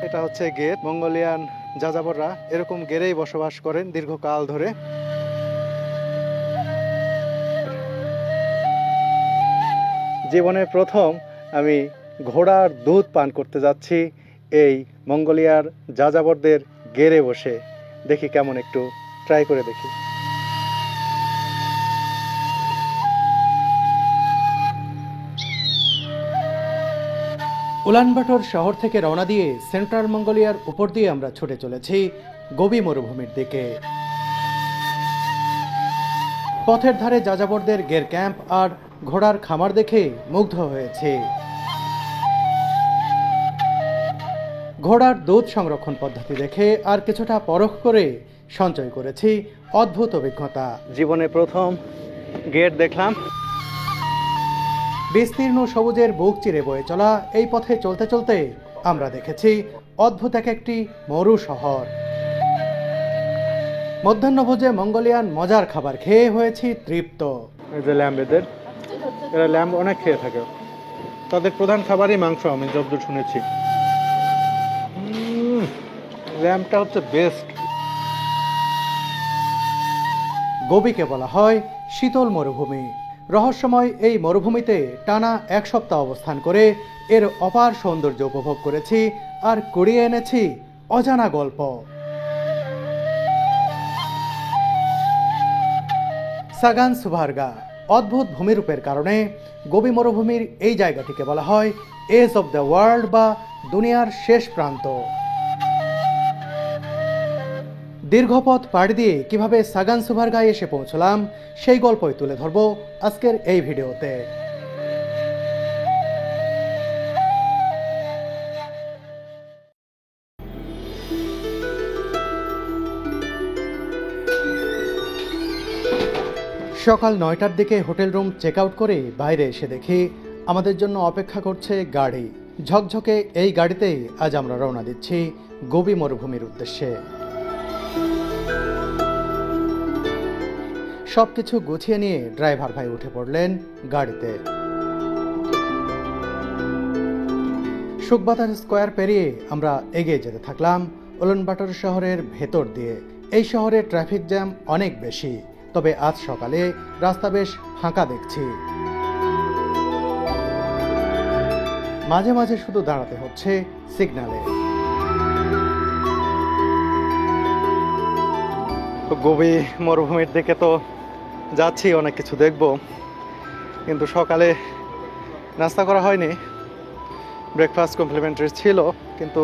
এটা হচ্ছে গের। মঙ্গোলিয়ান যাযাবররা এরকম গেরেই বসবাস করেন দীর্ঘকাল ধরে। জীবনে প্রথম আমি ঘোড়ার দুধ পান করতে যাচ্ছি এই মঙ্গোলিয়ার যাযাবরদের গেরে বসে। দেখি কেমন, একটু ট্রাই করে দেখি। উলানবাটর শহর থেকে রওনা দিয়ে সেন্ট্রাল মঙ্গোলিয়ার উপর দিয়ে আমরা ছুটে চলেছি গোবি মরুভূমির দিকে। পথের ধারে যাযাবরদের গের ক্যাম্প আর ঘোড়ার খামার দেখে মুগ্ধ হয়েছে। ঘোড়ার দুধ সংরক্ষণ পদ্ধতি দেখে আর কিছুটা পরখ করে সঞ্চয় করেছি অদ্ভুত অভিজ্ঞতা। জীবনে প্রথম গের দেখলাম। বিস্তীর্ণ সবুজের বুক চিরে বয়ে চলা এই পথে চলতে চলতে আমরা দেখেছি অদ্ভুত একটি মরু শহর। মধ্যাহ্নভোজে মঙ্গোলিয়ান মজার খাবার খেয়ে হয়েছি তৃপ্ত। এই যে ল্যাম্ব, এরা ল্যাম্ব অনেক খেয়ে থাকে। তাদের প্রধান খাবারই মাংস, আমি যতদূর শুনেছি। ল্যাম্বটা হচ্ছে বেস্ট। গোবিকে বলা হয় শীতল মরুভূমি। রহস্যময় এই মরুভূমিতে টানা 1 সপ্তাহ অবস্থান করে এর অপার সৌন্দর্য উপভোগ করেছি আর কুড়িয়ে এনেছি অজানা গল্প। সাগান সুভার্গা অদ্ভুত ভূমিরূপের কারণে গোবি মরুভূমির এই জায়গাটিকে বলা হয় এজ অব দ্য ওয়ার্ল্ড বা দুনিয়ার শেষ প্রান্ত। দীর্ঘপথ পাড়ি দিয়ে কিভাবে সাগান সুভার্গায় এসে পৌঁছলাম সেই গল্পই তুলে ধরব আজকের এই ভিডিওতে। সকাল 9টার দিকে হোটেল রুম চেক আউট করে বাইরে এসে দেখি আমাদের জন্য অপেক্ষা করছে গাড়ি। ঝকঝকে এই গাড়িতেই আজ আমরা রওনা দিচ্ছি গোবি মরুভূমির উদ্দেশ্যে। সবকিছু গুছিয়ে নিয়ে ড্রাইভার ভাই উঠে পড়লেন গাড়িতে। শুকবাতার স্কোয়ার পেরিয়ে আমরা এগিয়ে যেতে থাকলাম উলানবাটর শহরের ভেতর দিয়ে। এই শহরে ট্রাফিক জ্যাম অনেক বেশি, তবে আজ সকালে রাস্তা বেশ ফাঁকা দেখছি। মাঝে মাঝে শুধু দাঁড়াতে হচ্ছে সিগন্যালে। গোবি মরুভূমির দিকে তো যাচ্ছি, অনেক কিছু দেখব, কিন্তু সকালে নাস্তা করা হয়নি। ব্রেকফাস্ট কমপ্লিমেন্টারি ছিল, কিন্তু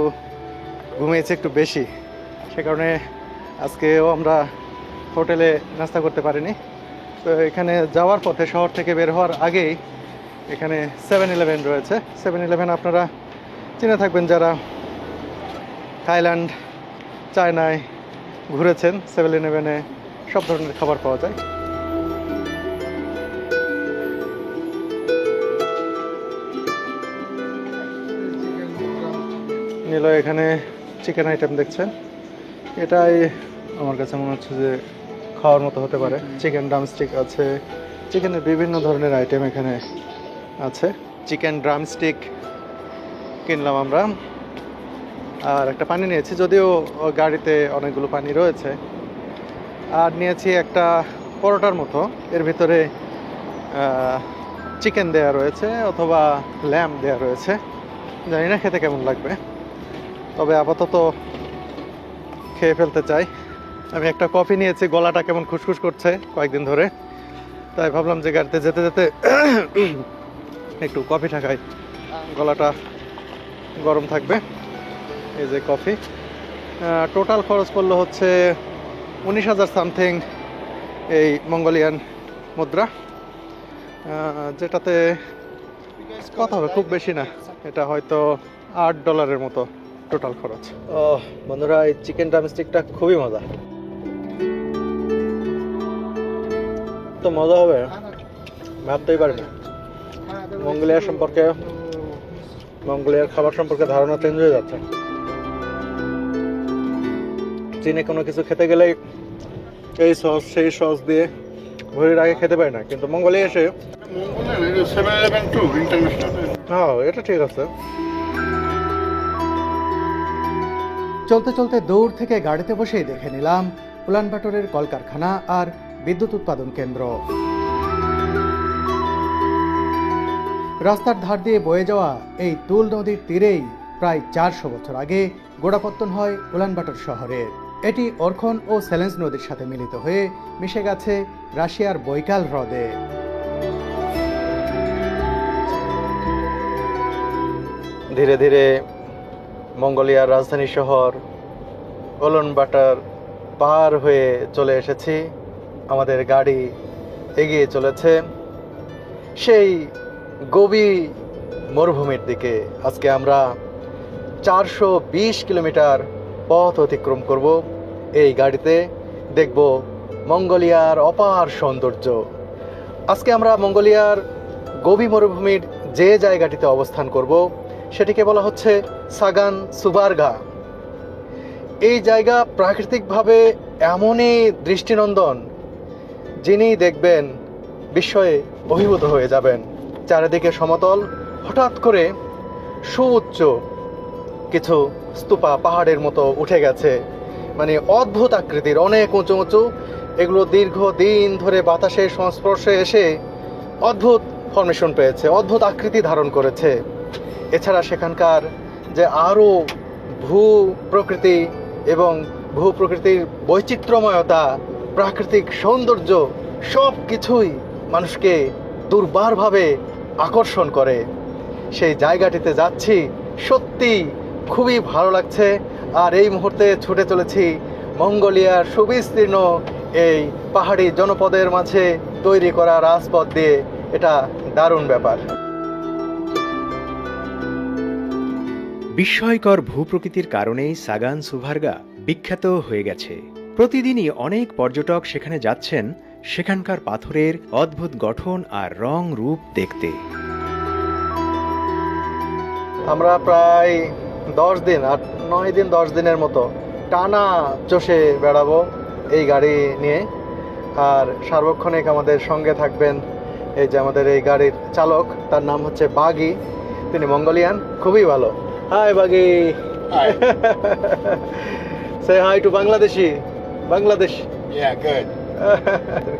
ঘুমিয়েছে একটু বেশি, সে কারণে আজকেও আমরা হোটেলে নাস্তা করতে পারিনি। তো এখানে যাওয়ার পথে, শহর থেকে বের হওয়ার আগেই এখানে 7-Eleven রয়েছে। 7-Eleven আপনারা চিনে থাকবেন যারা থাইল্যান্ড, চায়নায় ঘুরেছেন। 7-Eleven-এ সব ধরনের খাবার পাওয়া যায়। নীল এখানে চিকেন আইটেম দেখছেন, এটাই আমার কাছে মনে হচ্ছে যে খাওয়ার মতো হতে পারে। চিকেন ড্রামস্টিক আছে, চিকেনের বিভিন্ন ধরনের আইটেম এখানে আছে। চিকেন ড্রামস্টিক কিনলাম আমরা, আর একটা পানি নিয়েছি, যদিও গাড়িতে অনেকগুলো পানি রয়েছে। আর নিয়েছি একটা পরোটার মতো, এর ভিতরে চিকেন দেয়া রয়েছে অথবা ল্যাম্ব দেয়া রয়েছে, জানি না খেতে কেমন লাগবে, তবে আপাতত খেয়ে ফেলতে চাই। আমি একটা কফি নিয়েছি, গলাটা কেমন খুসখুস করছে কয়েকদিন ধরে, তাই ভাবলাম যে গাড়িতে যেতে যেতে একটু কফি ঠাকাই, গলাটা গরম থাকবে। এই যে কফি। টোটাল খরচ পড়লো হচ্ছে 19,000 সামথিং এই মঙ্গোলিয়ান মুদ্রা, যেটাতে কথা হবে খুব বেশি না, এটা হয়তো $8 মতো টোটাল খরচ। ও বন্ধুরা, এই চিকেন ড্রামস্টিকটা খুবই মজা, তো মজা হবে ভাবতেই পারি না। মঙ্গোলিয়ার সম্পর্কে, মঙ্গোলিয়ার খাবার সম্পর্কে ধারণা চেঞ্জ হয়ে যাচ্ছে। চীনে কোনো কিছু খেতে গেলেই এই সস সেই সস দিয়ে ভরির আগে খেতে পারি না, কিন্তু মঙ্গোলিয়া এসে হ্যাঁ এটা ঠিক আছে। চলতে চলতে দূর থেকে গাড়িতে বসেই দেখে নিলাম উলানবাটরের কলকারখানা আর বিদ্যুৎ উৎপাদন কেন্দ্র। রাস্তার ধার দিয়ে বয়ে যাওয়া এই তুল নদীর তীরেই প্রায় 400 বছর আগে গোড়াপত্তন হয় উলানবাটর শহরের। এটি অরখন ও সেলেন্স নদীর সাথে মিলিত হয়ে মিশে গেছে রাশিয়ার বৈকাল হ্রদে। ধীরে ধীরে মঙ্গোলিয়ার রাজধানী শহর উলানবাটর পার হয়ে চলে এসেছি। আমাদের গাড়ি এগিয়ে চলেছে সেই গোবি মরুভূমির দিকে। আজকে আমরা 420 কিলোমিটার পথ অতিক্রম করব এই গাড়িতে। দেখব মঙ্গোলিয়ার অপার সৌন্দর্য। আজকে আমরা মঙ্গোলিয়ার গোবি মরুভূমির যে জায়গাটিতে অবস্থান করব সেটিকে বলা হচ্ছে সাগান সুবারগা। এই জায়গা প্রাকৃতিকভাবে এমনই দৃষ্টিনন্দন, যিনি দেখবেন বিস্ময়ে অভিভূত হয়ে যাবেন। চারিদিকে সমতল, হঠাৎ করে সুউচ্চ কিছু স্তূপা পাহাড়ের মতো উঠে গেছে, মানে অদ্ভুত আকৃতির, অনেক উঁচু উঁচু। এগুলো দীর্ঘদিন ধরে বাতাসের সংস্পর্শে এসে অদ্ভুত ফর্মেশন পেয়েছে, অদ্ভুত আকৃতি ধারণ করেছে। এছাড়া সেখানকার যে আরও ভূ প্রকৃতি এবং ভূ প্রকৃতির বৈচিত্র্যময়তা, প্রাকৃতিক সৌন্দর্য, সব কিছুই মানুষকে দুর্বারভাবে আকর্ষণ করে। সেই জায়গাটিতে যাচ্ছি, সত্যি খুবই ভালো লাগছে। আর এই মুহূর্তে ছুটে চলেছি মঙ্গোলিয়ার সুবিস্তীর্ণ এই পাহাড়ি জনপদের মাঝে তৈরি করা রাজপথ দিয়ে। এটা দারুণ ব্যাপার। বিস্ময়কর ভূপ্রকৃতির কারণেই সাগান সুভার্গা বিখ্যাত হয়ে গেছে। প্রতিদিনই অনেক পর্যটক সেখানে যাচ্ছেন সেখানকার পাথরের অদ্ভুত গঠন আর রং রূপ দেখতে। আমরা প্রায় 10 দিন, 9 দিন 10 দিনের মতো টানা চষে বেড়াবো এই গাড়ি নিয়ে। আর সার্বক্ষণিক আমাদের সঙ্গে থাকবেন এই যে আমাদের এই গাড়ির চালক, তার নাম হচ্ছে বাগি। তিনি মঙ্গোলিয়ান, খুবই ভালো। হাই বাগি। সে হাই টু বাংলাদেশি। বাংলাদেশ।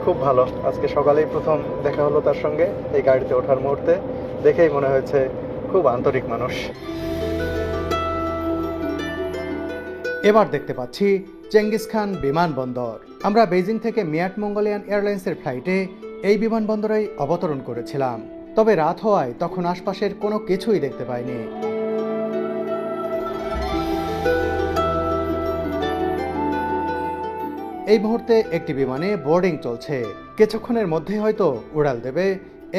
খুব ভালো। আজকে সকালেই প্রথম দেখা হলো তার সঙ্গে এই গাড়িতে ওঠার মুহূর্তে। দেখেই মনে হয়েছে খুব আন্তরিক মানুষ। এবার দেখতে পাচ্ছি চেঙ্গিস খান বিমানবন্দর। আমরা বেজিং থেকে মিয়াট মঙ্গোলিয়ান এয়ারলাইন্সের ফ্লাইটে এই বিমানবন্দরেই অবতরণ করেছিলাম। তবে রাত হওয়ায় তখন আশপাশের কোনো কিছুই দেখতে পাইনি। এই মুহূর্তে একটি বিমানে বোর্ডিং চলছে। কিছুক্ষণের মধ্যে হয়তো উড়াল দেবে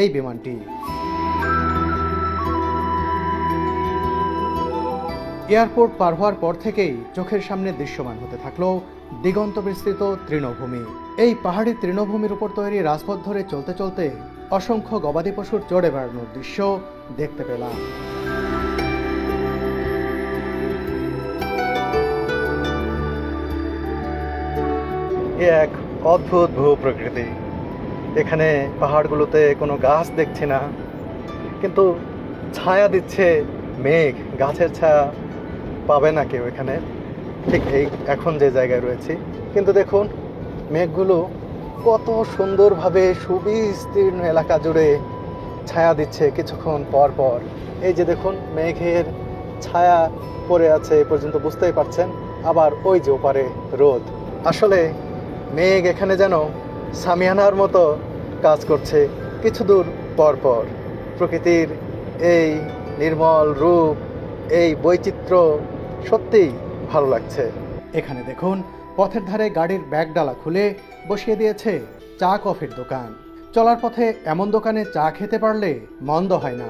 এই বিমানটি। এয়ারপোর্ট পার হওয়ার পর থেকেই চোখের সামনে দৃশ্যমান হতে থাকলো দিগন্ত বিস্তৃত তৃণভূমি। এই পাহাড়ি তৃণভূমির উপর তৈরি রাজপথ ধরে চলতে চলতে অসংখ্য গবাদি পশুর চড়ে বেড়ানোর দৃশ্য দেখতে পেলাম। এক অদ্ভুত ভূ প্রকৃতি। এখানে পাহাড়গুলোতে কোনো গাছ দেখছি না, কিন্তু ছায়া দিচ্ছে মেঘ। গাছের ছায়া পাবে না কেউ এখানে, ঠিক এই এখন যে জায়গায় রয়েছি। কিন্তু দেখুন মেঘগুলো কত সুন্দরভাবে সুবিস্তীর্ণ এলাকা জুড়ে ছায়া দিচ্ছে কিছুক্ষণ পর পর। এই যে দেখুন মেঘের ছায়া পড়ে আছে, এ পর্যন্ত বুঝতেই পারছেন। আবার ওই যে ওপারে রোদ। আসলে মেঘ এখানে যেন সামিয়ানার মতো কাজ করছে কিছু দূর পর পর। প্রকৃতির এই নির্মল রূপ, এই বৈচিত্র্য সত্যিই ভালো লাগছে। এখানে দেখুন পথের ধারে গাড়ির ব্যাগ ডালা খুলে বসিয়ে দিয়েছে চা কফির দোকান। চলার পথে এমন দোকানে চা খেতে পারলে মন্দ হয় না।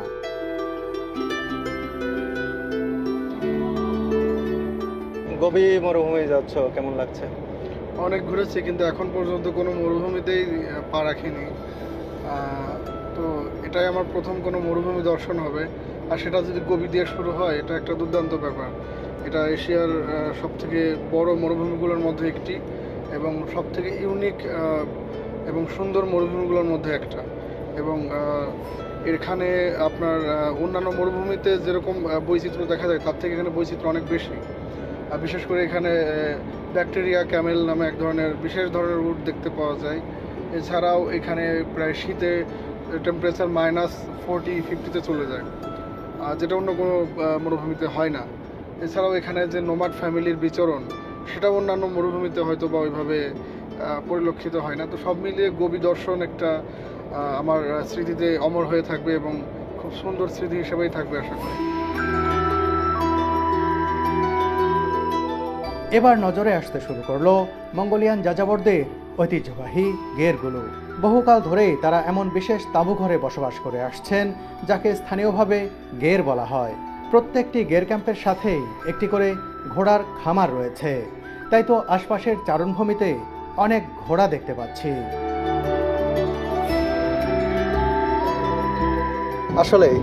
গোবি মরুভূমি যাচ্ছ, কেমন লাগছে? অনেক ঘুরেছি, কিন্তু এখন পর্যন্ত কোনো মরুভূমিতেই পা রাখিনি। তো এটাই আমার প্রথম কোনো মরুভূমি দর্শন হবে। আর সেটা যদি গোবি দিয়ে শুরু হয়, এটা একটা দুর্দান্ত ব্যাপার। এটা এশিয়ার সবথেকে বড় মরুভূমিগুলোর মধ্যে একটি, এবং সবথেকে ইউনিক এবং সুন্দর মরুভূমিগুলোর মধ্যে একটা। এবং এখানে আপনার অন্যান্য মরুভূমিতে যেরকম বৈচিত্র্য দেখা যায়, তার থেকে এখানে বৈচিত্র্য অনেক বেশি। বিশেষ করে এখানে ব্যাকটেরিয়া ক্যামেল নামে এক ধরনের বিশেষ ধরনের উট দেখতে পাওয়া যায়। এছাড়াও এখানে প্রায় শীতে টেম্পারেচার -40-50-তে চলে যায়, যেটা অন্য কোনো মরুভূমিতে হয় না। এছাড়াও এখানে যে নোমাড ফ্যামিলির বিচরণ, সেটা অন্যান্য মরুভূমিতে হয়তো বা ওইভাবে পরিলক্ষিত হয় না। তো সব মিলিয়ে গোবি দর্শন একটা আমার স্মৃতিতে অমর হয়ে থাকবে এবং খুব সুন্দর স্মৃতি হিসেবেই থাকবে আশা করি। এবার নজরে আসতে শুরু করলো মঙ্গোলিয়ান যাযাবরদের ঐতিহ্যবাহী গেরগুলো। বহুকাল ধরেই তারা এমন বিশেষ তাঁবুঘরে বসবাস করে আসছেন, যাকে স্থানীয়ভাবে গের বলা হয়। প্রত্যেকটি গের ক্যাম্পের সাথেই একটি করে ঘোড়ার খামার রয়েছে, তাই তো আশপাশের চারণভূমিতে অনেক ঘোড়া দেখতে পাচ্ছি। আসলেই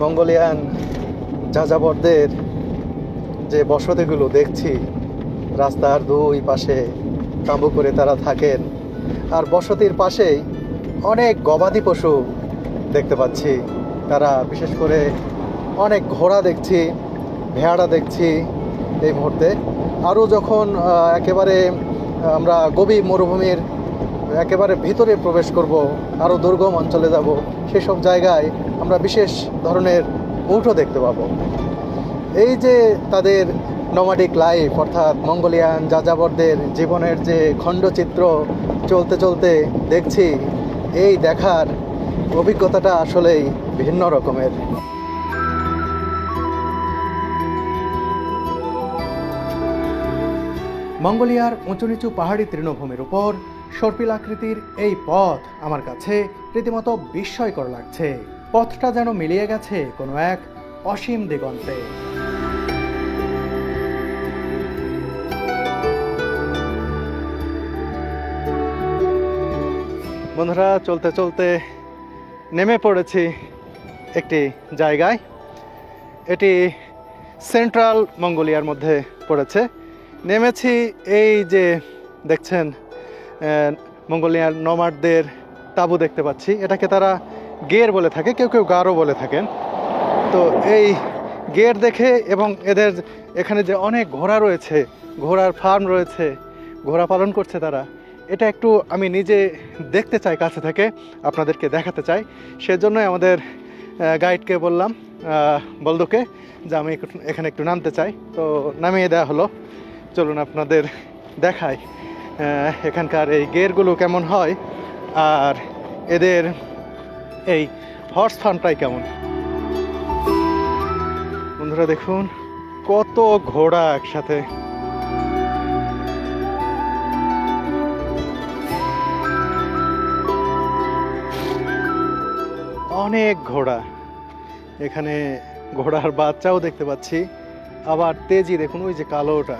মঙ্গোলিয়ান যাযাবরদের যে বসতিগুলো দেখছি, রাস্তার দুই পাশে তাঁবু করে তারা থাকেন, আর বসতির পাশেই অনেক গবাদি পশু দেখতে পাচ্ছি। তারা বিশেষ করে অনেক ঘোড়া দেখছি, ভেড়া দেখছি এই মুহূর্তে। আরও যখন একেবারে আমরা গভীর মরুভূমির একেবারে ভিতরে প্রবেশ করব, আরও দুর্গম অঞ্চলে যাব, সেসব জায়গায় আমরা বিশেষ ধরনের উটও দেখতে পাবো। এই যে তাদের নোমাডিক লাইফ, অর্থাৎ মঙ্গোলিয়ান যাযাবরদের জীবনের যে খণ্ডচিত্র চলতে চলতে দেখছি, এই দেখার অভিজ্ঞতাটা আসলেই ভিন্ন রকমের। মঙ্গোলিয়ার উঁচু নিচু পাহাড়ি তৃণভূমির উপর সর্পিল আকৃতির এই পথ আমার কাছে রীতিমতো বিস্ময়কর লাগছে। পথটা যেন মিলিয়ে গেছে কোনো এক অসীম দিগন্তে। বন্ধুরা, চলতে চলতে নেমে পড়েছি একটি জায়গায়। এটি সেন্ট্রাল মঙ্গোলিয়ার মধ্যে পড়েছে। নেমেছি, এই যে দেখছেন মঙ্গোলিয়ার নোমাডদের তাঁবু দেখতে পাচ্ছি। এটাকে তারা গের বলে থাকে, কেউ কেউ গারো বলে থাকেন। তো এই গের দেখে এবং এদের এখানে যে অনেক ঘোড়া রয়েছে, ঘোড়ার ফার্ম রয়েছে, ঘোড়া পালন করছে তারা, এটা একটু আমি নিজে দেখতে চাই, কাছে থেকে আপনাদেরকে দেখাতে চাই। সেজন্যই আমাদের গাইডকে বললাম, বলদুকে, যে আমি এখানে একটু নামতে চাই। তো নামিয়ে দেওয়া হলো। চলুন আপনাদের দেখাই এখানকার এই গেরগুলো কেমন হয় আর এদের এই হর্স ফার্মটাই কেমন। বন্ধুরা দেখুন কত ঘোড়া একসাথে। অনেক ঘোড়া, এখানে ঘোড়ার বাচ্চাও দেখতে পাচ্ছি। আবার তেজি দেখুন, ওই যে কালোটা,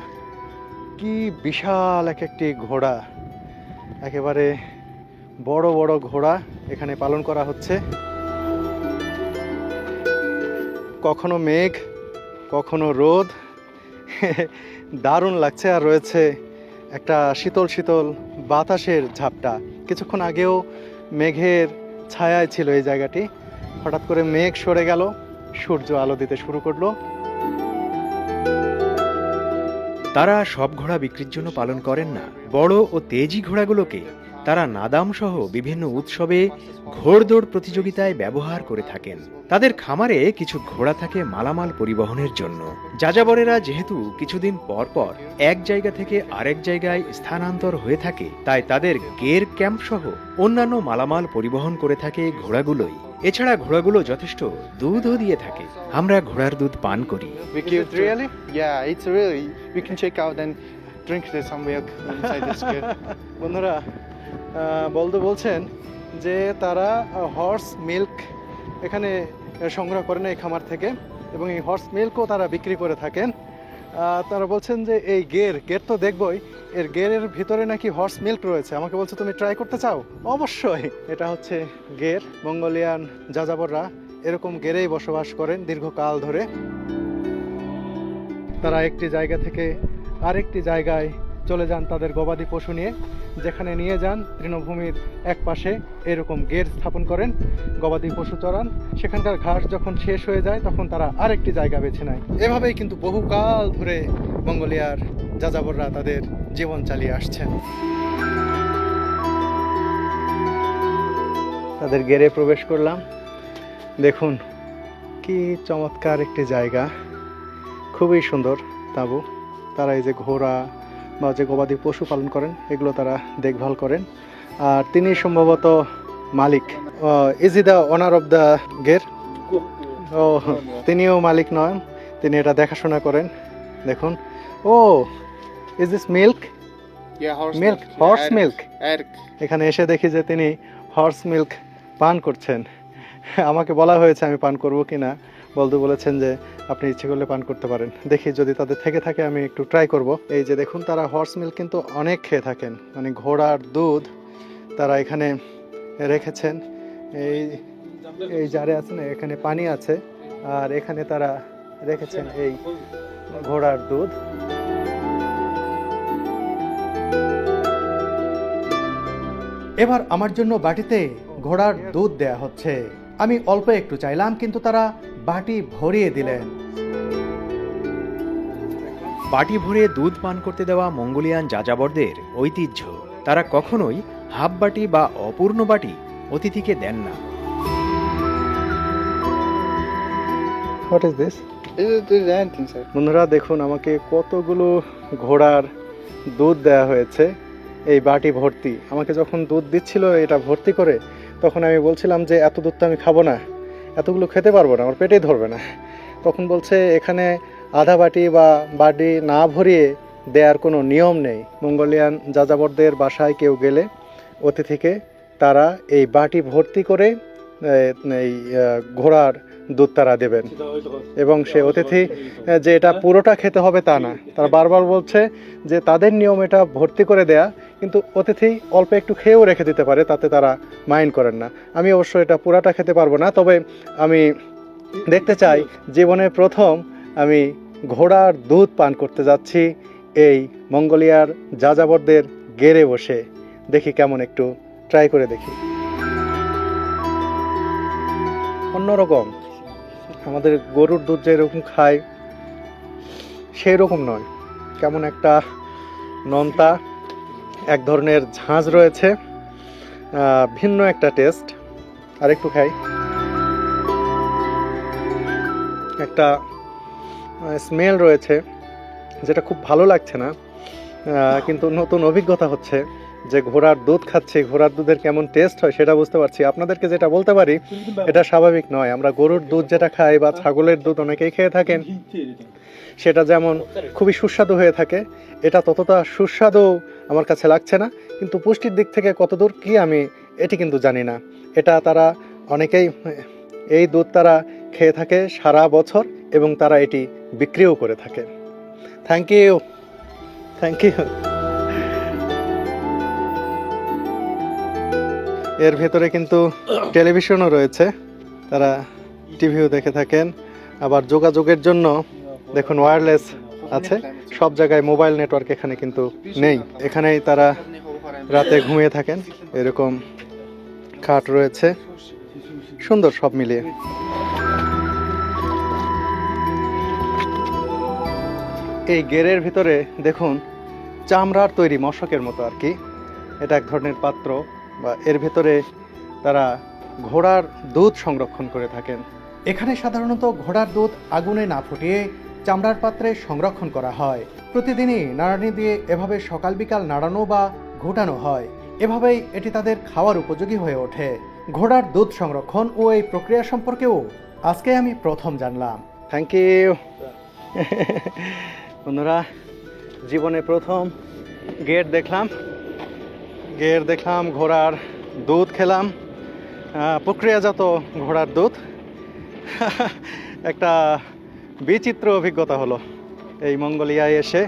কি বিশাল এক একটি ঘোড়া। একেবারে বড় বড় ঘোড়া এখানে পালন করা হচ্ছে। কখনো মেঘ, কখনো রোদ, দারুণ লাগছে। আর রয়েছে একটা শীতল শীতল বাতাসের ঝাপটা। কিছুক্ষণ আগেও মেঘের ছায়ায় ছিল এই জায়গাটি, হঠাৎ করে মেঘ সরে গেল, সূর্য আলো দিতে শুরু করলো। তারা সব ঘোড়া বিক্রির জন্য পালন করেন না। বড় ও তেজি ঘোড়াগুলোকে তারা নাদাম সহ বিভিন্ন উৎসবে ঘোড়দৌড় প্রতিযোগিতায় ব্যবহার করে থাকেন। তাদের খামারে কিছু ঘোড়া থাকে মালামাল পরিবহনের জন্য। যাযাবরেরা যেহেতু কিছুদিন পর পর এক জায়গা থেকে আরেক জায়গায় স্থানান্তর হয়ে থাকে, তাই তাদের গের ক্যাম্প সহ অন্যান্য মালামাল পরিবহন করে থাকে ঘোড়াগুলোই। এছাড়া ঘোড়াগুলো যথেষ্ট দুধও দিয়ে থাকে। আমরা ঘোড়ার দুধ পান করি। Really? Yeah, it's really. We can check out and drink some milk inside this kid. বন্ধুরা, বলদু বলছেন যে তারা হর্স মিল্ক এখানে সংগ্রহ করেন এই খামার থেকে, এবং এই হর্স মিল্কও তারা বিক্রি করে থাকেন। তারা বলছেন যে এই গের তো দেখবই, এর গেরের ভিতরে নাকি হর্স মিল্ক রয়েছে। আমাকে বলছে তুমি ট্রাই করতে চাও? অবশ্যই। এটা হচ্ছে গের। মঙ্গোলিয়ান যাযাবররা এরকম গেরেই বসবাস করেন দীর্ঘকাল ধরে। তারা একটি জায়গা থেকে আরেকটি জায়গায় চলে যান তাদের গবাদি পশু নিয়ে, যেখানে নিয়ে যান তৃণভূমির এক পাশে এরকম গের স্থাপন করেন, গবাদি পশু চড়ান। সেখানকার ঘাস যখন শেষ হয়ে যায় তখন তারা আরেকটি জায়গা বেছে নেয়। এভাবেই কিন্তু বহুকাল ধরে মঙ্গোলিয়ার যাযাবররা তাদের জীবন চালিয়ে আসছেন। তাদের গেরে প্রবেশ করলাম। দেখুন কি চমৎকার একটি জায়গা, খুবই সুন্দর তাঁবু। তারা এই যে ঘোড়া বা যে গবাদি পশু পালন করেন এগুলো তারা দেখভাল করেন। আর তিনি সম্ভবত মালিক। Is he the owner of the ger? ও, তিনিও মালিক নয়, তিনি এটা দেখাশোনা করেন। দেখুন, ও is this milk? Yeah, horse Milk, horse milk. Erk. এখানে এসে দেখি যে তিনি হর্স মিল্ক পান করছেন। আমাকে বলা হয়েছে আমি পান করব কিনা, বলদু বলেছেন যে আপনি ইচ্ছে করলে পান করতে পারেন। দেখি যদি তাদের থেকে থাকে আমি একটু ট্রাই করব। এই যে দেখুন, তারা হর্স মিল্ক কিন্তু অনেক খেয়ে থাকেন, মানে ঘোড়ার দুধ তারা এখানে রেখেছেন। এই এই জারে আছে না, এখানে পানি আছে, আর এখানে তারা রেখেছেন এই ঘোড়ার দুধ। এবার আমার জন্য বাটিতে ঘোড়ার দুধ দেয়া হচ্ছে। আমি অল্প একটু চাইলাম, কিন্তু তারা বাটি ভরিয়ে দিলেন। বাটি ভরে দুধ পান করতে দেওয়া মঙ্গোলিয়ান যাযাবরদের ঐতিহ্য। তারা কখনোই হাফ বাটি বা অপূর্ণ বাটি অতিথিকে দেন না। What is this? This is anything, sir. বন্ধুরা দেখুন, আমাকে কতগুলো ঘোড়ার দুধ দেয়া হয়েছে এই বাটি ভর্তি। আমাকে যখন দুধ দিচ্ছিল এটা ভর্তি করে, তখন আমি বলছিলাম যে এত দুধ তো আমি খাবো না, এতগুলো খেতে পারবো না, আমার পেটেই ধরবে না। তখন বলছে এখানে আধা বাটি বা বাটি না ভরিয়ে দেওয়ার কোনো নিয়ম নেই। মঙ্গোলিয়ান যাযাবরদের বাসায় কেউ গেলে অতিথিকে তারা এই বাটি ভর্তি করে এই ঘোড়ার দুধ তারা দেবেন, এবং সে অতিথি যে এটা পুরোটা খেতে হবে তা না। তারা বারবার বলছে যে তাদের নিয়ম এটা ভর্তি করে দেয়া, কিন্তু অতিথি অল্প একটু খেয়েও রেখে দিতে পারে, তাতে তারা মাইন্ড করেন না। আমি অবশ্য এটা পুরাটা খেতে পারবো না, তবে আমি দেখতে চাই জীবনে প্রথম আমি ঘোড়ার দুধ পান করতে যাচ্ছি এই মঙ্গোলিয়ার যাযাবরদের গেরে বসে। দেখি কেমন, একটু ট্রাই করে দেখি। অন্যরকম, আমাদের গরুর দুধ যেরকম খায় সেই রকম নয়, কেমন একটা নোনতা, এক ধরনের ঝাঁঝ রয়েছে, ভিন্ন একটা টেস্ট। আর একটু খাই, একটা স্মেল রয়েছে যেটা খুব ভালো লাগছে না, কিন্তু নতুন অভিজ্ঞতা হচ্ছে যে ঘোড়ার দুধ খাচ্ছি, ঘোড়ার দুধের কেমন টেস্ট হয় সেটা বুঝতে পারছি। আপনাদেরকে যেটা বলতে পারি এটা স্বাভাবিক নয়। আমরা গরুর দুধ যেটা খাই বা ছাগলের দুধ অনেকেই খেয়ে থাকেন, সেটা যেমন খুবই সুস্বাদু হয়ে থাকে, এটা ততটা সুস্বাদু আমার কাছে লাগছে না। কিন্তু পুষ্টির দিক থেকে কতদূর কি আমি এটি কিন্তু জানি না। এটা তারা অনেকেই এই দুধ তারা খেয়ে থাকে সারা বছর, এবং তারা এটি বিক্রিও করে থাকে। Thank you, thank you. এর ভেতরে কিন্তু টেলিভিশনও রয়েছে, তারা টিভিও দেখে থাকেন। আবার যোগাযোগের জন্য দেখুন ওয়্যারলেস আছে, সব জায়গায় মোবাইল নেটওয়ার্ক এখানে কিন্তু নেই। এখানেই তারা রাতে ঘুমিয়ে থাকেন, এরকম খাট রয়েছে, সুন্দর সব মিলিয়ে। এই গেরের ভিতরে দেখুন চামড়ার তৈরি মশকের মতো আর কি, এটা এক ধরনের পাত্র, বা এর ভেতরে তারা ঘোড়ার দুধ সংরক্ষণ করে থাকেন। এখানে সাধারণত ঘোড়ার দুধ আগুনে না ফুটিয়ে চামড়ার পাত্রে সংরক্ষণ করা হয়। প্রতিদিনই নাড়ানি দিয়ে এভাবে সকাল বিকাল নাড়ানো বা ঘোটানো হয়। এভাবেই এটি তাদের খাওয়ার উপযোগী হয়ে ওঠে। ঘোড়ার দুধ সংরক্ষণ ও এই প্রক্রিয়া সম্পর্কেও আজকে আমি প্রথম জানলাম। Thank you. বন্ধুরা, জীবনে প্রথম গের দেখলাম, ঘোড়ার দুধ খেলাম, প্রক্রিয়াজাত ঘোড়ার দুধ। একটা বিচিত্র অভিজ্ঞতা হলো এই মঙ্গোলিয়ায় এসে।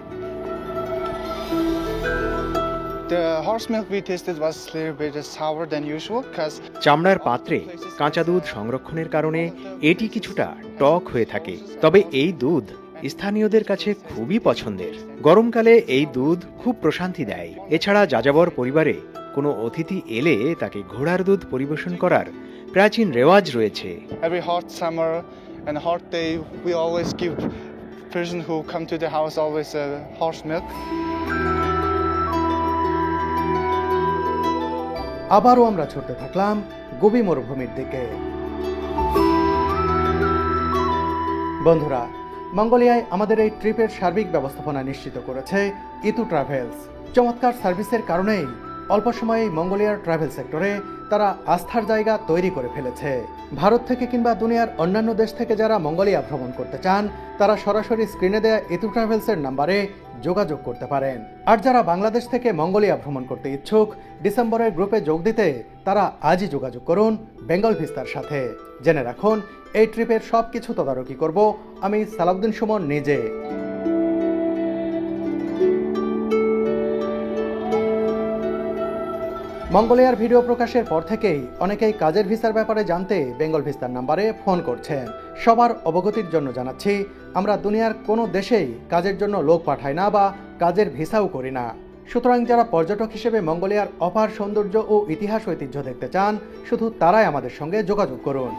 The horse milk we tasted was a little bit sour than usual because চামড়ার পাত্রে কাঁচা দুধ সংরক্ষণের কারণে এটি কিছুটা টক হয়ে থাকে। তবে এই দুধ স্থানীয়দের কাছে খুবই পছন্দের। গরমকালে এই দুধ খুব প্রশান্তি দেয়। এছাড়া যাযাবর পরিবারে কোনো অতিথি এলে তাকে ঘোড়ার দুধ পরিবেশন করার প্রাচীন রেওয়াজ রয়েছে। Every hot summer and hot day, we always give person who come to the house always horse milk. আবারও আমরা ছুটতে থাকলাম গোবি মরুভূমির দিকে। বন্ধুরা, মঙ্গোলিয়ায় আমাদের এই ট্রিপের সার্বিক ব্যবস্থাপনা নিশ্চিত করেছে ইতু ট্রাভেলস। চমৎকার সার্ভিসের কারণেই অল্প সময়েই মঙ্গোলিয়ার ট্রাভেল সেক্টরে তারা আস্থার জায়গা তৈরি করে ফেলেছে। ভারত থেকে কিংবা দুনিয়ার অন্যান্য দেশ থেকে যারা মঙ্গোলিয়া ভ্রমণ করতে চান তারা সরাসরি স্ক্রিনে দেয়া ইতু ট্রাভেলসের নাম্বারে যোগাযোগ করতে পারেন। আর যারা বাংলাদেশ থেকে মঙ্গোলিয়া ভ্রমণ করতে ইচ্ছুক, ডিসেম্বরের গ্রুপে যোগ দিতে তারা আজই যোগাযোগ করুন বেঙ্গল ভিস্তার সাথে। জেনে রাখুন, এই ট্রিপের সব কিছু তদারকি করব আমি সালাউদ্দিন সুমন নিজে। মঙ্গোলিয়ার ভিডিও প্রকাশের পর থেকেই অনেকেই কাজের ভিসার ব্যাপারে জানতে বেঙ্গল ভিস্তার নাম্বারে ফোন করছেন। সবার অবগতির জন্য জানাচ্ছি, আমরা দুনিয়ার কোনো দেশেই কাজের জন্য লোক পাঠাই না বা কাজের ভিসাও করি না। সুতরাং যারা পর্যটক হিসেবে মঙ্গোলিয়ার অপার সৌন্দর্য ও ইতিহাস ঐতিহ্য দেখতে চান, শুধু তারাই আমাদের সঙ্গে যোগাযোগ করুন।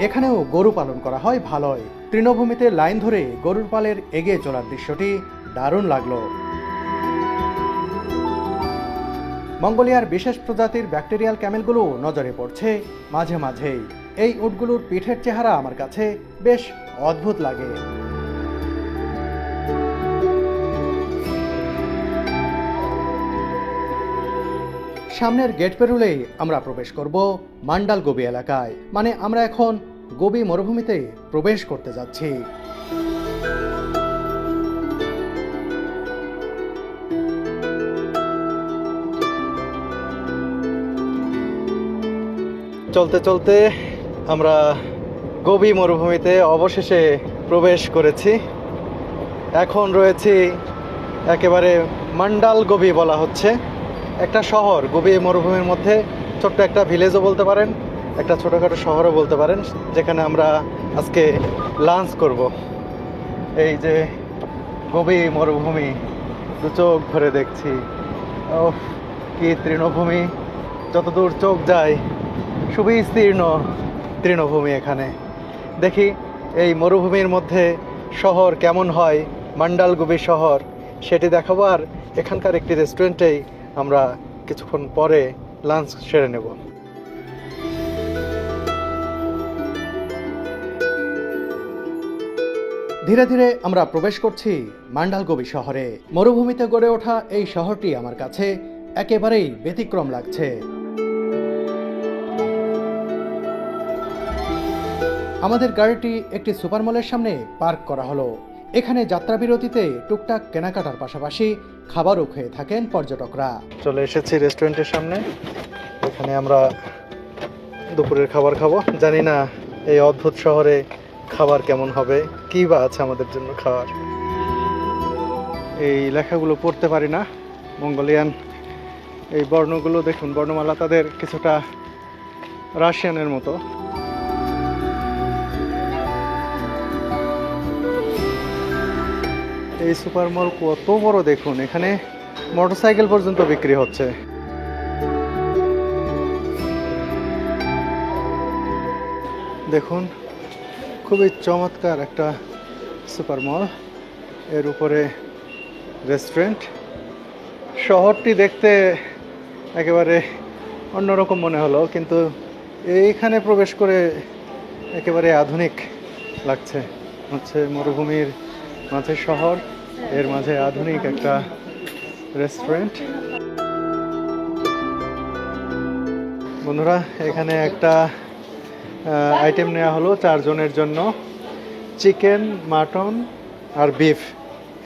এখানেও গরু পালন করা হয় ভালোই। তৃণভূমিতে লাইন ধরে গরুর পালের এগিয়ে চলার দৃশ্যটি দারুণ লাগলো। মঙ্গোলিয়ার বিশেষ প্রজাতির ব্যাকটেরিয়াল ক্যামেলগুলো নজরে পড়ছে মাঝে মাঝেই। এই উটগুলোর পিঠের চেহারা আমার কাছে বেশ অদ্ভুত লাগে। সামনের গেট পেরুলেই আমরা প্রবেশ করব মান্ডাল গোবি এলাকায়। মানে আমরা এখন গোবি মরুভূমিতে প্রবেশ করতে যাচ্ছি। চলতে চলতে আমরা গোবি মরুভূমিতে অবশেষে প্রবেশ করেছি। এখন রয়েছি একেবারে মান্ডাল গোবি বলা হচ্ছে একটা শহর। গোবি মরুভূমির মধ্যে ছোট্ট একটা ভিলেজও বলতে পারেন, একটা ছোটোখাটো শহরও বলতে পারেন, যেখানে আমরা আজকে লাঞ্চ করব। এই যে গোবি মরুভূমি, দু চোখ ভরে দেখছি। ও কি তৃণভূমি, যতদূর চোখ যায় সুবিস্তীর্ণ তৃণভূমি। এখানে দেখি এই মরুভূমির মধ্যে শহর কেমন হয়, মান্ডাল গোবি শহর, সেটি দেখাবো। আর এখানকার একটি রেস্টুরেন্টেই আমরা কিছুক্ষণ পরে লাঞ্চ সেরে নেব। ধীরে ধীরে আমরা প্রবেশ করছি মান্ডাল গোবি শহরে। মরুভূমিতে গড়ে ওঠা এই শহরটি আমার কাছে একেবারেই ব্যতিক্রম লাগছে। আমাদের গাড়িটি একটি সুপার মলের সামনে পার্ক করা হলো। এখানে যাত্রাবিরতিতে টুকটাক কেনাকাটার পাশাপাশি খাবারও খেয়ে থাকেন পর্যটকরা। চলে এসেছি রেস্টুরেন্টের সামনে। এখানে আমরা দুপুরের খাবার খাবো। জানি না এই অদ্ভুত শহরে খাবার কেমন হবে, কী বা আছে আমাদের জন্য খাবার। এই লেখাগুলো পড়তে পারি না, মঙ্গোলিয়ান এই বর্ণগুলো দেখুন, বর্ণমালা তাদের কিছুটা রাশিয়ানের মতো। এই সুপার মল কত বড় দেখুন, এখানে মোটরসাইকেল পর্যন্ত বিক্রি হচ্ছে। দেখুন, খুবই চমৎকার একটা সুপার মল, এর উপরে রেস্টুরেন্ট। শহরটি দেখতে একেবারে অন্যরকম মনে হলো, কিন্তু এইখানে প্রবেশ করে একেবারে আধুনিক লাগছে। হচ্ছে মরুভূমির মাঝে শহর, এর মাঝে আধুনিক একটা রেস্টুরেন্ট। বন্ধুরা, এখানে একটা আইটেম নেওয়া হলো 4 জনের জন্য। চিকেন, মাটন আর বিফ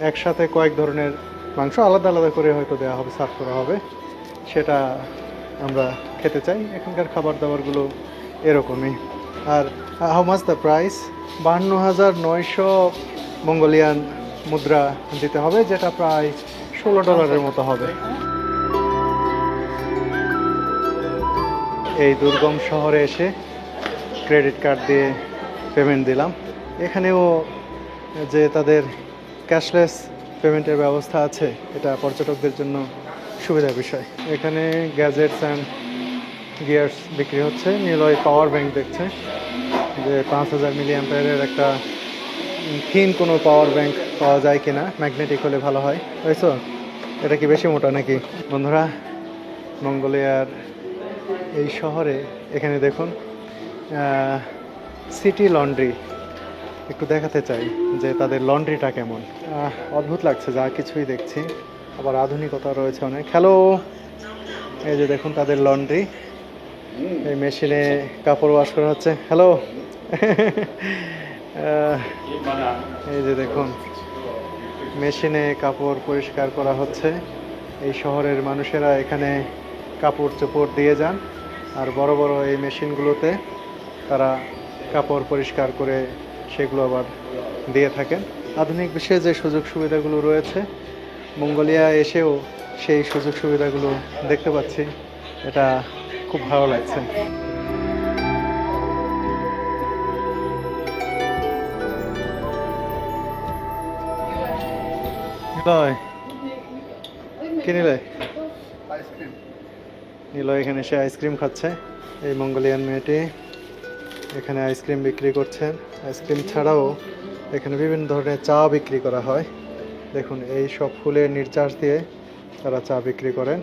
একসাথে কয়েক ধরনের মাংস আলাদা আলাদা করে হয়তো দেওয়া হবে, সার্ভ করা হবে। সেটা আমরা খেতে চাই। এখানকার খাবার দাবারগুলো এরকমই। আর how much the price? 52,900 Mongolian মুদ্রা দিতে হবে, যেটা প্রায় $16 মতো হবে। এই দুর্গম শহরে এসে ক্রেডিট কার্ড দিয়ে পেমেন্ট দিলাম। এখানেও যে তাদের ক্যাশলেস পেমেন্টের ব্যবস্থা আছে, এটা পর্যটকদের জন্য সুবিধার বিষয়। এখানে গ্যাজেটস অ্যান্ড গিয়ার্স বিক্রি হচ্ছে। নিলয় পাওয়ার ব্যাংক দেখছে যে 5000 মিলি অ্যাম্পিয়ারের একটা থিন কোনো পাওয়ার ব্যাংক পাওয়া যায় কিনা, ম্যাগনেটিক হলে ভালো হয়। বুঝছো, এটা কি বেশি মোটা নাকি? বন্ধুরা, মঙ্গোলিয়ার এই শহরে এখানে দেখুন সিটি লন্ড্রি একটু দেখাতে চাই যে তাদের লন্ড্রিটা কেমন। অদ্ভুত লাগছে যা কিছুই দেখছি, আবার আধুনিকতা রয়েছে অনেক। হ্যালো, এই যে দেখুন তাদের লন্ড্রি, এই মেশিনে কাপড় ওয়াশ করা হচ্ছে। হ্যালো, এই যে দেখুন মেশিনে কাপড় পরিষ্কার করা হচ্ছে। এই শহরের মানুষেরা এখানে কাপড় চোপড় দিয়ে যান, আর বড় বড় এই মেশিনগুলোতে তারা কাপড় পরিষ্কার করে সেগুলো আবার দিয়ে থাকেন। আধুনিক বিশ্বে যে সুযোগ সুবিধাগুলো রয়েছে, মঙ্গোলিয়া এসেও সেই সুযোগ সুবিধাগুলো দেখতে পাচ্ছি, এটা খুব ভালো লাগছে। নিলয়, কি নিলয়? আইসক্রিম। নিলয় এখানে এসে আইসক্রিম খাচ্ছে। এই মঙ্গোলিয়ান মেয়েটি এখানে আইসক্রিম বিক্রি করছেন। আইসক্রিম ছাড়াও এখানে বিভিন্ন ধরনের চা বিক্রি করা হয়। দেখুন এই সব ফুলের নির্যাস দিয়ে তারা চা বিক্রি করেন।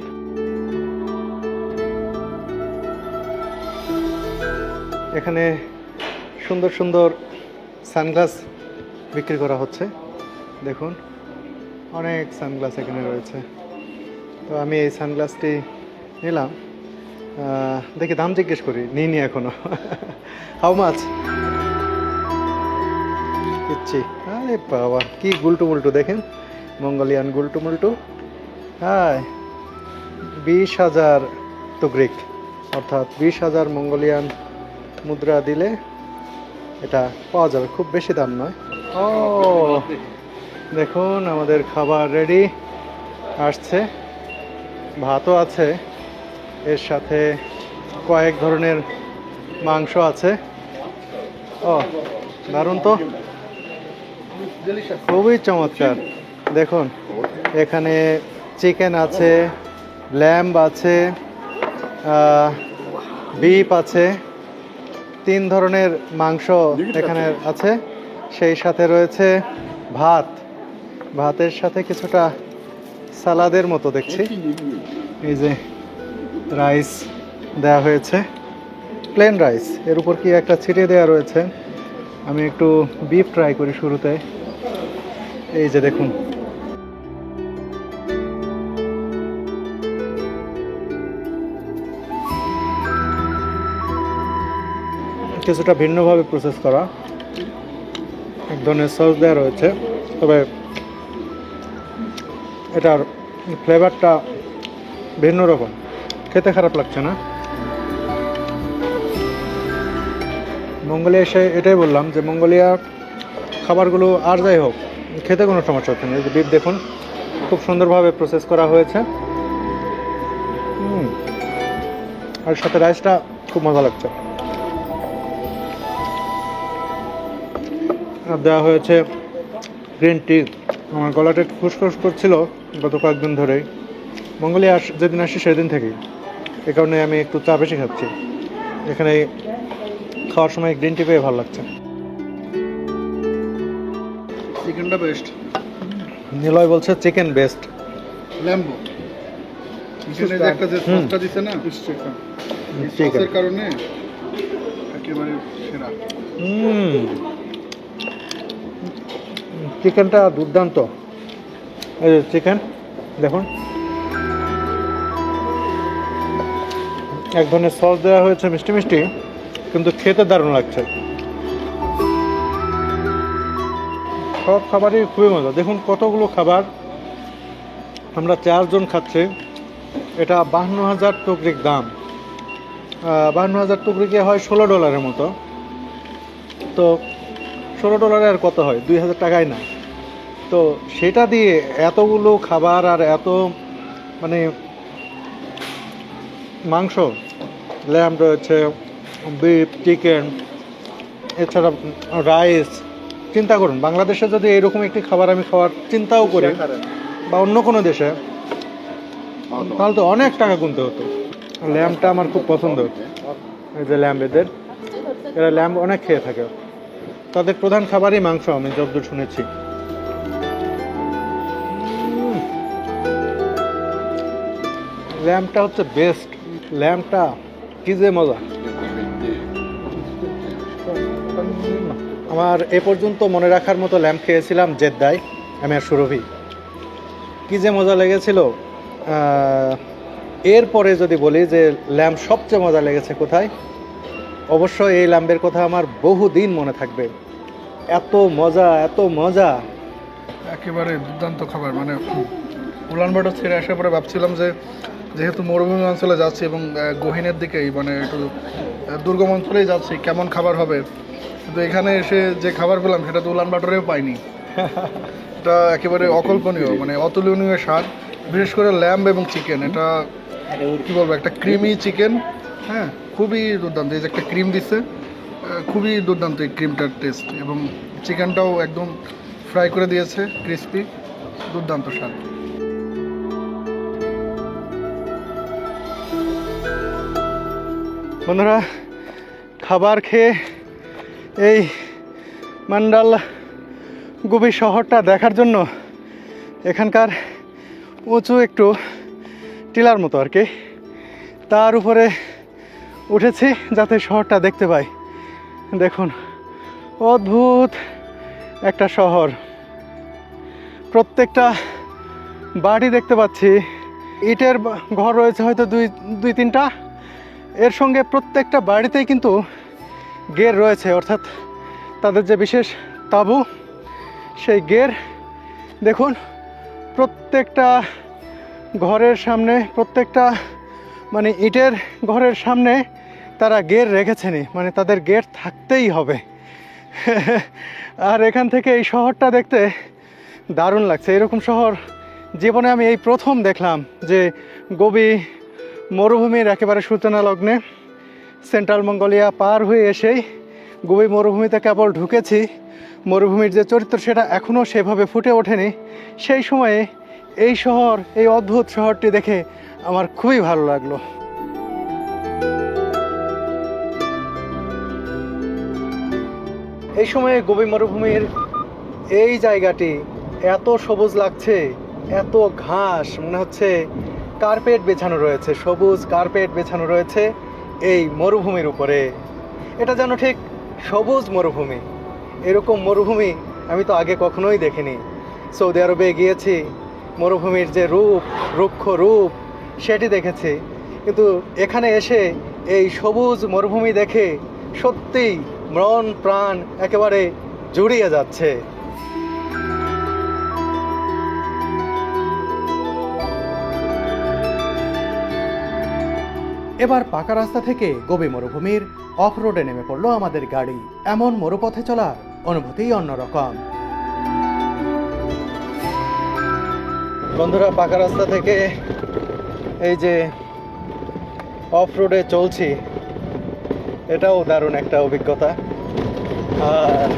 এখানে সুন্দর সুন্দর সানগ্লাস বিক্রি করা হচ্ছে। দেখুন অনেক সানগ্লাস এখানে রয়েছে। তো আমি এই সানগ্লাসটি নিলাম, দেখি দাম জিজ্ঞেস করি, নিইনি এখনো। How much? কিচ্ছি। আরে বাবা, কি গুলটু মুলটু দেখেন, মঙ্গোলিয়ান গুলটু মুলটু। হ্যাঁ, 20,000 তুগরিক, অর্থাৎ 20,000 মঙ্গোলিয়ান মুদ্রা দিলে এটা পাওয়া যাবে, খুব বেশি দাম নয়। ও দেখুন আমাদের খাবার রেডি আসছে, ভাতও আছে, এর সাথে কয়েক ধরনের মাংস আছে। ও দারুণ তো, খুবই চমৎকার। দেখুন এখানে চিকেন আছে, ল্যাম্ব আছে, বিফ আছে, 3 ধরনের মাংস এখানে আছে। সেই সাথে রয়েছে ভাত, ভাতের সাথে কিছুটা সালাদের মতো দেখছি। এই যে রাইস দেওয়া হয়েছে, প্লেন রাইস, এর উপর কি একটা ছিটিয়ে দেওয়া রয়েছে। আমি একটু বিফ ট্রাই করি শুরুতে। এই যে দেখুন, কিছুটা ভিন্নভাবে প্রসেস করা, এক ধরনের সস দেওয়া রয়েছে, তবে এটার ফ্লেভারটা ভিন্ন রকম, খেতে খারাপ লাগছে না। মঙ্গোলিয়া এসে এটাই বললাম যে মঙ্গোলিয়া খাবারগুলো আর যাই হোক খেতে কোনো সমস্যা হচ্ছে না। এই যে বিফ দেখুন, খুব সুন্দরভাবে প্রসেস করা হয়েছে। আর সাথে রাইসটা খুব মজা লাগছে। আর দেওয়া হয়েছে গ্রিন টি। আমার গলাটা একটু খুসখুস করছিল গত কয়েকদিন ধরেই, মঙ্গোলিয়া যেদিন আসি সেদিন থেকেই, এ কারণে আমি একটু চা বেশি খাচ্ছি। এখানে খাওয়ার সময় গ্রিন টি পেয়ে ভালো লাগছে। চিকেনটা বেস্ট। নিলয় বলছে চিকেন বেস্ট। ল্যাম্বো চিকেনে যে একটা যে সসটা দিছে না, এই সসের কারণে একেবারে সেরা। চিকেনটা দুর্দান্ত। এই যে চিকেন দেখুন, এক ধরনের সস দেওয়া হয়েছে মিষ্টি মিষ্টি, কিন্তু খেতে দারুণ লাগছে। সব খাবারই খুবই মজা। দেখুন কতগুলো খাবার, আমরা 4 জন খাচ্ছি। এটা 52,000 তুগরিক দাম। 52,000 তুগরিকে হয় $16 মতো। তো $16 আর কত হয়, 2,000 টাকাই না। তো সেটা দিয়ে এতগুলো খাবার আর এত মানে মাংস, ল্যাম্ব রয়েছে, বিফ, চিকেন, এছাড়া রাইস। চিন্তা করুন, বাংলাদেশে যদি এরকম একটি খাবার আমি খাওয়ার চিন্তাও করি বা অন্য কোনো দেশে, তাহলে তো অনেক টাকা গুনতে হতো। ল্যাম্পটা আমার খুব পছন্দ। এই যে ল্যাম্প, এরা ল্যাম্প অনেক খেয়ে থাকে। তাদের প্রধান খাবারই মাংস, আমি যতদূর শুনেছি। ল্যাম্পটা হচ্ছে বেস্ট। ল্যাম্পটা কি যে মজা। আমার এ পর্যন্ত মনে রাখার মতো ল্যাম্প খেয়েছিলাম জেদ্দায়, আমি আর সুরভি। কি যে মজা লেগেছিল। এরপরে যদি বলি যে ল্যাম্প সবচেয়ে মজা লেগেছে কোথায়, অবশ্যই এই ল্যাম্পের কথা আমার বহুদিন মনে থাকবে। এত মজা, এত মজা। একেবারে দুর্দান্ত খাবার। মানে উলানবাটর ছেড়ে আসার পরে ভাবছিলাম যে যেহেতু মরুভূমি অঞ্চলে যাচ্ছি এবং গহীনের দিকেই, মানে একটু দুর্গম অঞ্চলেই যাচ্ছি, কেমন খাবার হবে। কিন্তু এখানে এসে যে খাবার পেলাম সেটা তো উলানবাটরেও পাইনি। এটা একেবারে অকল্পনীয়, মানে অতুলনীয় স্বাদ। বিশেষ করে ল্যাম্ব এবং চিকেন, এটা কি বলবো, একটা ক্রিমি চিকেন। হ্যাঁ, খুবই দুর্দান্ত। এই যে একটা ক্রিম দিচ্ছে, খুবই দুর্দান্ত এই ক্রিমটার টেস্ট। এবং চিকেনটাও একদম ফ্রাই করে দিয়েছে, ক্রিস্পি, দুর্দান্ত স্বাদ। বন্ধুরা, খাবার খেয়ে এই মান্ডাল গুবি শহরটা দেখার জন্য এখানকার উঁচু একটু টিলার মতো আর কি, তার উপরে উঠেছি যাতে শহরটা দেখতে পাই। দেখুন, অদ্ভুত একটা শহর। প্রত্যেকটা বাড়ি দেখতে পাচ্ছি, ইটের ঘর রয়েছে হয়তো দুই তিনটা। এর সঙ্গে প্রত্যেকটা বাড়িতেই কিন্তু গের রয়েছে, অর্থাৎ তাদের যে বিশেষ তাঁবু, সেই গের। দেখুন, প্রত্যেকটা ঘরের সামনে, প্রত্যেকটা মানে ইটের ঘরের সামনে তারা গের রেখেছেনই, মানে তাদের গেট থাকতেই হবে। আর এখান থেকে এই শহরটা দেখতে দারুণ লাগছে। এরকম শহর জীবনে আমি এই প্রথম দেখলাম, যে গোবি মরুভূমির একেবারে সূচনা লগ্নে সেন্ট্রাল মঙ্গোলিয়া পার হয়ে এসেই গোবি মরুভূমিতে কেবল ঢুকেছি। মরুভূমির যে চরিত্র সেটা এখনও সেভাবে ফুটে ওঠেনি। সেই সময়ে এই শহর, এই অদ্ভুত শহরটি দেখে আমার খুবই ভালো লাগলো। এই সময়ে গোবি মরুভূমির এই জায়গাটি এত সবুজ লাগছে, এত ঘাস, মনে হচ্ছে কার্পেট বেছানো রয়েছে, সবুজ কার্পেট বেছানো রয়েছে এই মরুভূমির উপরে। এটা যেন ঠিক সবুজ মরুভূমি। এরকম মরুভূমি আমি তো আগে কখনোই দেখিনি। সৌদি আরবে গিয়েছি, মরুভূমির যে রূপ, রুক্ষ রূপ, সেটি দেখেছি। কিন্তু এখানে এসে এই সবুজ মরুভূমি দেখে সত্যিই মন প্রাণ একেবারে জুড়িয়ে যাচ্ছে। এবার পাকা রাস্তা থেকে গোবি মরুভূমির অফ রোডে নেমে পড়লো আমাদের গাড়ি। এমন মরুপথে চলার অনুভূতিই অন্যরকম। বন্ধুরা, পাকা রাস্তা থেকে এই যে অফ রোডে চলছি, এটাও দারুণ একটা অভিজ্ঞতা। আর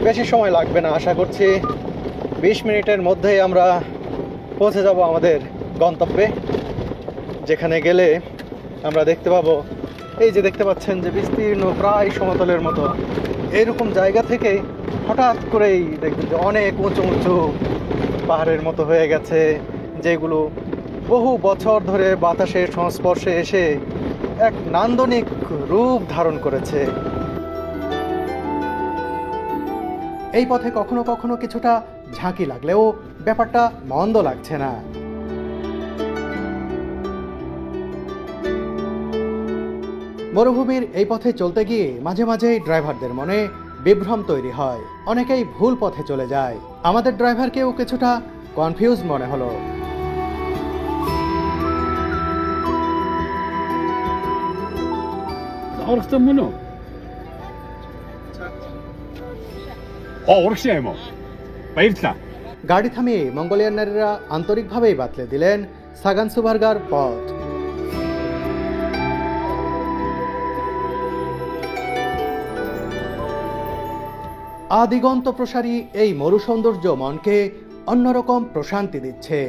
বেশি সময় লাগবে না, আশা করছি 20 মিনিটের মধ্যেই আমরা পৌঁছে যাব আমাদের গন্তব্যে, যেখানে গেলে আমরা দেখতে পাবো, এই যে দেখতে পাচ্ছেন যে বিস্তীর্ণ প্রায় সমতলের মতো এইরকম জায়গা থেকে হঠাৎ করেই দেখবেন যে অনেক উঁচু উঁচু পাহাড়ের মতো হয়ে গেছে, যেগুলো বহু বছর ধরে বাতাসের সংস্পর্শে এসে এক নান্দনিক রূপ ধারণ করেছে। এই পথে কখনো কখনো কিছুটা ঝাঁকি লাগলেও ব্যাপারটা মন্দ লাগছে না। মরুভূমির এই পথে চলতে গিয়ে মাঝে মাঝেই ড্রাইভারদের মনে বিভ্রম তৈরি হয়, অনেকেই ভুল পথে চলে যায়। আমাদের ড্রাইভারকেও কিছুটা কনফিউজ মনে হলো। 어렵던 문어. 어렵지 뭐. বাইরতা। গাড়ি থামিয়ে মঙ্গোলিয়ান নারীরা আন্তরিকভাবেই বাতলে দিলেন সাগানসুভার্গার পথ। আদিগন্ত প্রসারী এই মরু সৌন্দর্য মনকে অন্যরকম প্রশান্তি দিচ্ছে।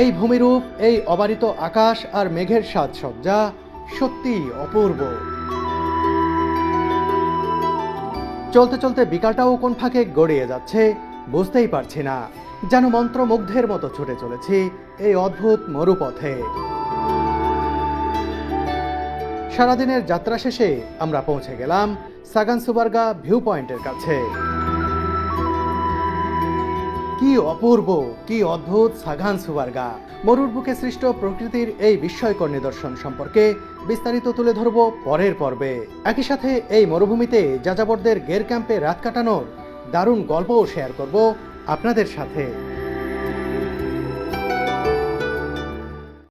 এই ভূমিরূপ, এই অবারিত আকাশ আর মেঘের সাজসজ্জা সত্যি অপূর্ব। চলতে চলতে বিকালটাও কোন ফাঁকে গড়িয়ে যাচ্ছে বুঝতেই পারছি না, যেন মন্ত্রমুগ্ধের মতো ছুটে চলেছি এই অদ্ভুত মরুপথে। সারাদিনের যাত্রা শেষে আমরা পৌঁছে গেলাম সাগানসুবার্গা ভিউ পয়েন্টের কাছে। কি অপূর্ব, কি অদ্ভুত সাগানসুবার্গা! মরুর বুকে সৃষ্ট প্রকৃতির এই বিস্ময়কর নিদর্শন সম্পর্কে বিস্তারিত তুলে ধরব পরের পর্বে। একই সাথে এই মরুভূমিতে যাযাবরদের গের ক্যাম্পে রাত কাটানোর দারুণ গল্পও শেয়ার করব আপনাদের সাথে।